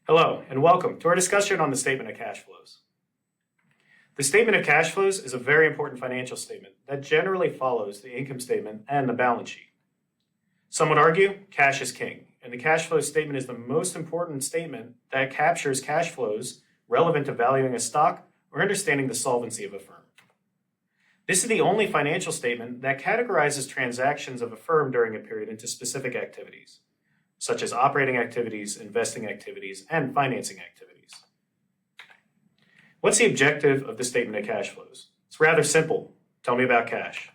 Hello, and welcome to our discussion on the statement of cash flows. The statement of cash flows is a very important financial statement that generally follows the income statement and the balance sheet. Some would argue cash is king, and the cash flow statement is the most important statement that captures cash flows relevant to valuing a stock or understanding the solvency of a firm. This is the only financial statement that categorizes transactions of a firm during a period into specific activities, such as operating activities, investing activities, and financing activities. What's the objective of the statement of cash flows? It's rather simple. Tell me about cash.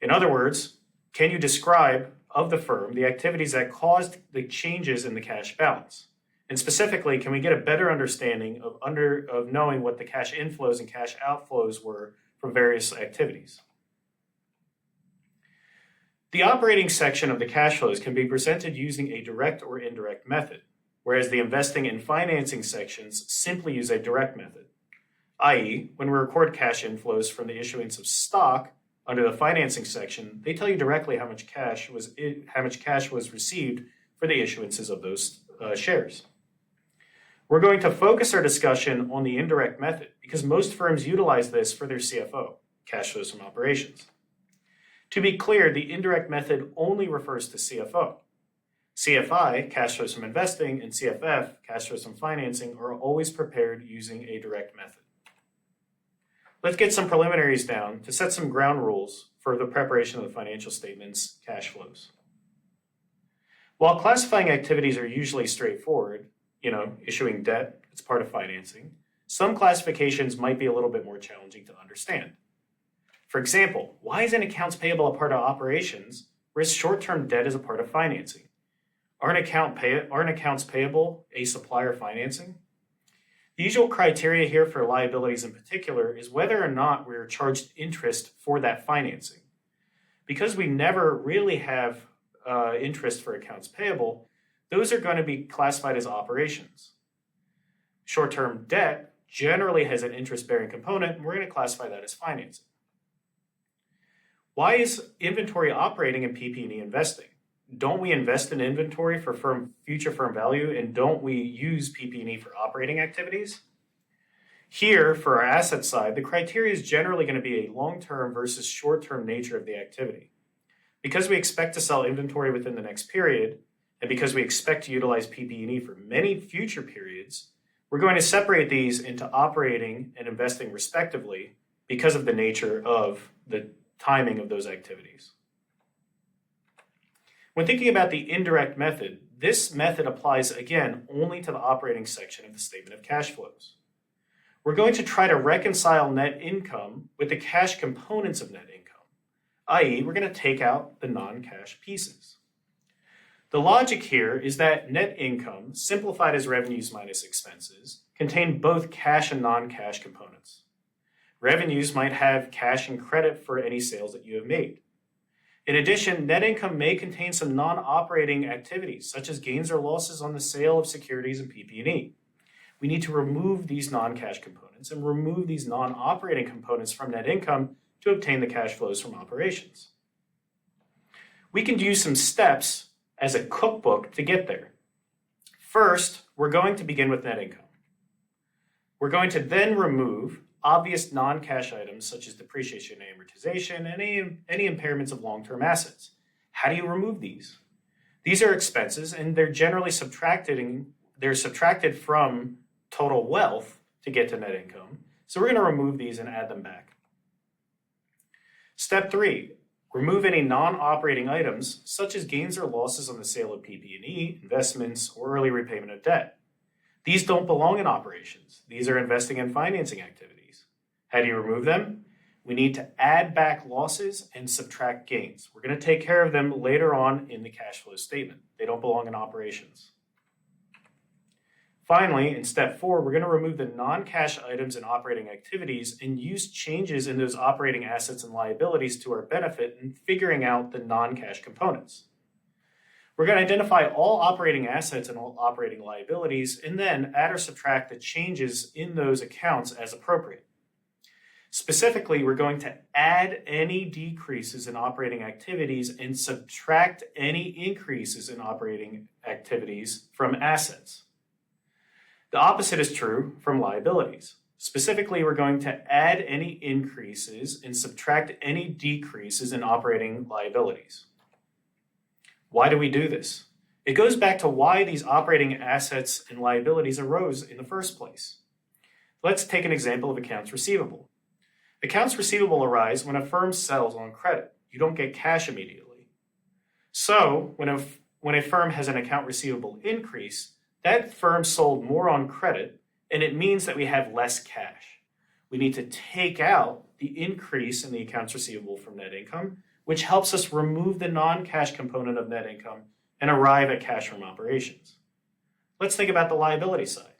In other words, can you describe of the firm the activities that caused the changes in the cash balance? And specifically, can we get a better understanding of knowing what the cash inflows and cash outflows were from various activities? The operating section of the cash flows can be presented using a direct or indirect method, whereas the investing and financing sections simply use a direct method, i.e., when we record cash inflows from the issuance of stock under the financing section, they tell you directly how much cash was received for the issuances of those shares. We're going to focus our discussion on the indirect method because most firms utilize this for their CFO, cash flows from operations. To be clear, the indirect method only refers to CFO. CFI, cash flows from investing, and CFF, cash flows from financing, are always prepared using a direct method. Let's get some preliminaries down to set some ground rules for the preparation of the financial statements cash flows. While classifying activities are usually straightforward, issuing debt, it's part of financing, some classifications might be a little bit more challenging to understand. For example, why isn't accounts payable a part of operations, whereas short-term debt is a part of financing? Aren't accounts payable a supplier financing? The usual criteria here for liabilities in particular is whether or not we're charged interest for that financing. Because we never really have interest for accounts payable, those are going to be classified as operations. Short-term debt generally has an interest-bearing component, and we're going to classify that as financing. Why is inventory operating in PP&E investing? Don't we invest in inventory for future firm value, and don't we use PP&E for operating activities? Here, for our asset side, the criteria is generally going to be a long-term versus short-term nature of the activity. Because we expect to sell inventory within the next period, and because we expect to utilize PP&E for many future periods, we're going to separate these into operating and investing respectively because of the nature of the timing of those activities. When thinking about the indirect method, this method applies again only to the operating section of the statement of cash flows. We're going to try to reconcile net income with the cash components of net income, i.e., we're going to take out the non-cash pieces. The logic here is that net income, simplified as revenues minus expenses, contain both cash and non-cash components. Revenues might have cash and credit for any sales that you have made. In addition, net income may contain some non-operating activities, such as gains or losses on the sale of securities and PP&E. We need to remove these non-cash components and remove these non-operating components from net income to obtain the cash flows from operations. We can use some steps as a cookbook to get there. First, we're going to begin with net income. We're going to then remove obvious non-cash items such as depreciation and amortization, and any impairments of long-term assets. How do you remove these? These are expenses, and they're generally subtracted from total wealth to get to net income. So we're going to remove these and add them back. Step 3, remove any non-operating items such as gains or losses on the sale of PP&E, investments, or early repayment of debt. These don't belong in operations. These are investing and financing activities. How do you remove them? We need to add back losses and subtract gains. We're going to take care of them later on in the cash flow statement. They don't belong in operations. Finally, in step 4, we're going to remove the non-cash items in operating activities and use changes in those operating assets and liabilities to our benefit in figuring out the non-cash components. We're going to identify all operating assets and all operating liabilities, and then add or subtract the changes in those accounts as appropriate. Specifically, we're going to add any decreases in operating activities and subtract any increases in operating activities from assets. The opposite is true from liabilities. Specifically, we're going to add any increases and subtract any decreases in operating liabilities. Why do we do this? It goes back to why these operating assets and liabilities arose in the first place. Let's take an example of accounts receivable. Accounts receivable arise when a firm sells on credit. You don't get cash immediately. So when a firm has an account receivable increase, that firm sold more on credit, and it means that we have less cash. We need to take out the increase in the accounts receivable from net income, which helps us remove the non-cash component of net income and arrive at cash from operations. Let's think about the liability side.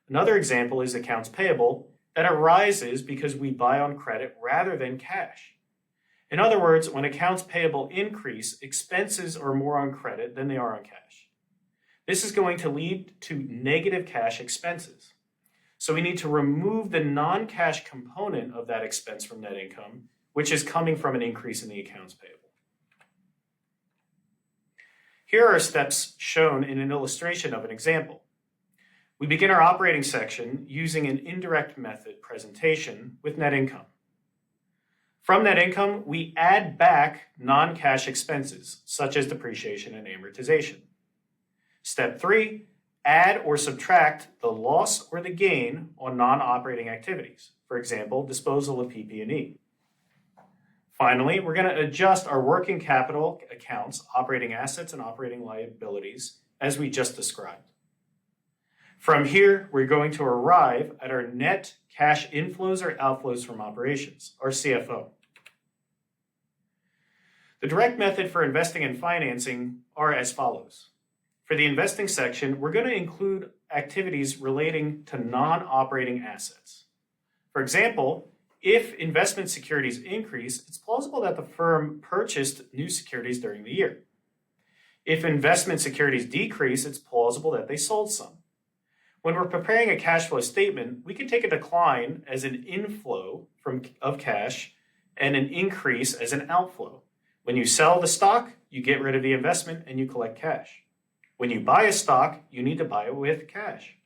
Another example is accounts payable that arises because we buy on credit rather than cash. In other words, when accounts payable increase, expenses are more on credit than they are on cash. This is going to lead to negative cash expenses. So we need to remove the non-cash component of that expense from net income, which is coming from an increase in the accounts payable. Here are steps shown in an illustration of an example. We begin our operating section using an indirect method presentation with net income. From net income, we add back non-cash expenses, such as depreciation and amortization. Step 3, add or subtract the loss or the gain on non-operating activities, for example, disposal of PP&E. Finally, we're going to adjust our working capital accounts, operating assets and operating liabilities, as we just described. From here, we're going to arrive at our net cash inflows or outflows from operations, our CFO. The direct method for investing and financing are as follows. For the investing section, we're going to include activities relating to non-operating assets. For example, if investment securities increase, it's plausible that the firm purchased new securities during the year. If investment securities decrease, it's plausible that they sold some. When we're preparing a cash flow statement, we can take a decline as an inflow of cash and an increase as an outflow. When you sell the stock, you get rid of the investment and you collect cash. When you buy a stock, you need to buy it with cash.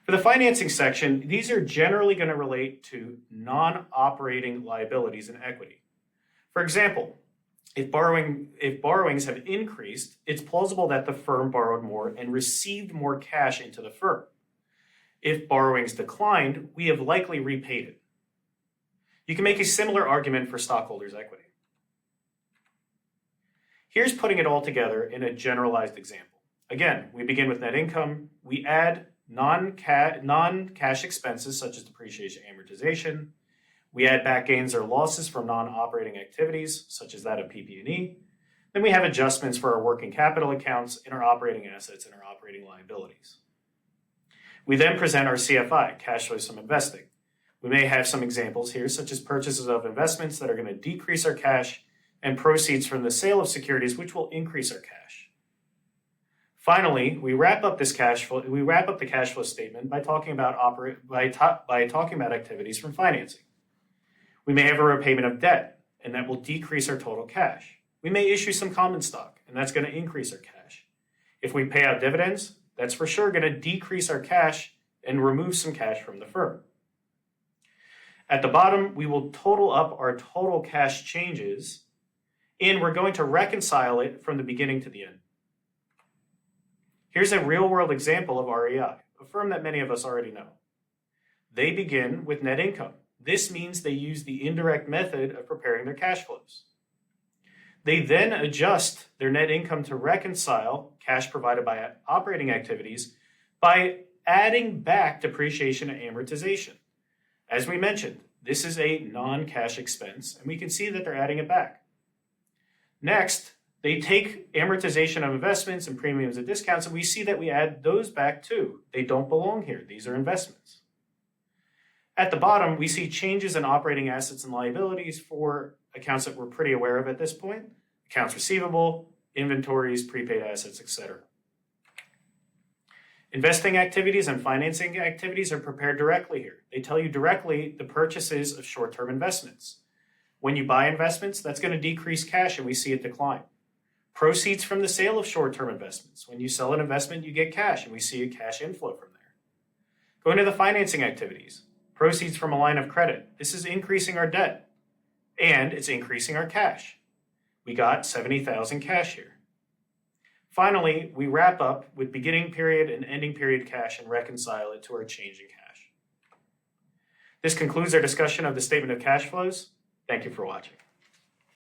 For the financing section, these are generally going to relate to non-operating liabilities and equity. For example, if borrowings have increased, it's plausible that the firm borrowed more and received more cash into the firm. If borrowings declined, we have likely repaid it. You can make a similar argument for stockholders' equity. Here's putting it all together in a generalized example. Again, we begin with net income. We add non-cash expenses such as depreciation, amortization. We add back gains or losses from non-operating activities such as that of PP&E. Then we have adjustments for our working capital accounts in our operating assets and our operating liabilities. We then present our CFI, cash flows from investing. We may have some examples here such as purchases of investments that are going to decrease our cash and proceeds from the sale of securities which will increase our cash. Finally, we wrap up the cash flow statement by talking about activities from financing. We may have a repayment of debt, and that will decrease our total cash. We may issue some common stock, and that's going to increase our cash. If we pay out dividends, that's for sure going to decrease our cash and remove some cash from the firm. At the bottom, we will total up our total cash changes, and we're going to reconcile it from the beginning to the end. Here's a real-world example of REI, a firm that many of us already know. They begin with net income. This means they use the indirect method of preparing their cash flows. They then adjust their net income to reconcile cash provided by operating activities by adding back depreciation and amortization. As we mentioned, this is a non-cash expense, and we can see that they're adding it back. Next, they take amortization of investments and premiums and discounts, and we see that we add those back too. They don't belong here. These are investments. At the bottom, we see changes in operating assets and liabilities for accounts that we're pretty aware of at this point: accounts receivable, inventories, prepaid assets, etc. Investing activities and financing activities are prepared directly here. They tell you directly the purchases of short-term investments. When you buy investments, that's going to decrease cash and we see it decline. Proceeds from the sale of short-term investments. When you sell an investment, you get cash and we see a cash inflow from there. Going to the financing activities, proceeds from a line of credit. This is increasing our debt, and it's increasing our cash. We got $70,000 cash here. Finally, we wrap up with beginning period and ending period cash and reconcile it to our change in cash. This concludes our discussion of the statement of cash flows. Thank you for watching.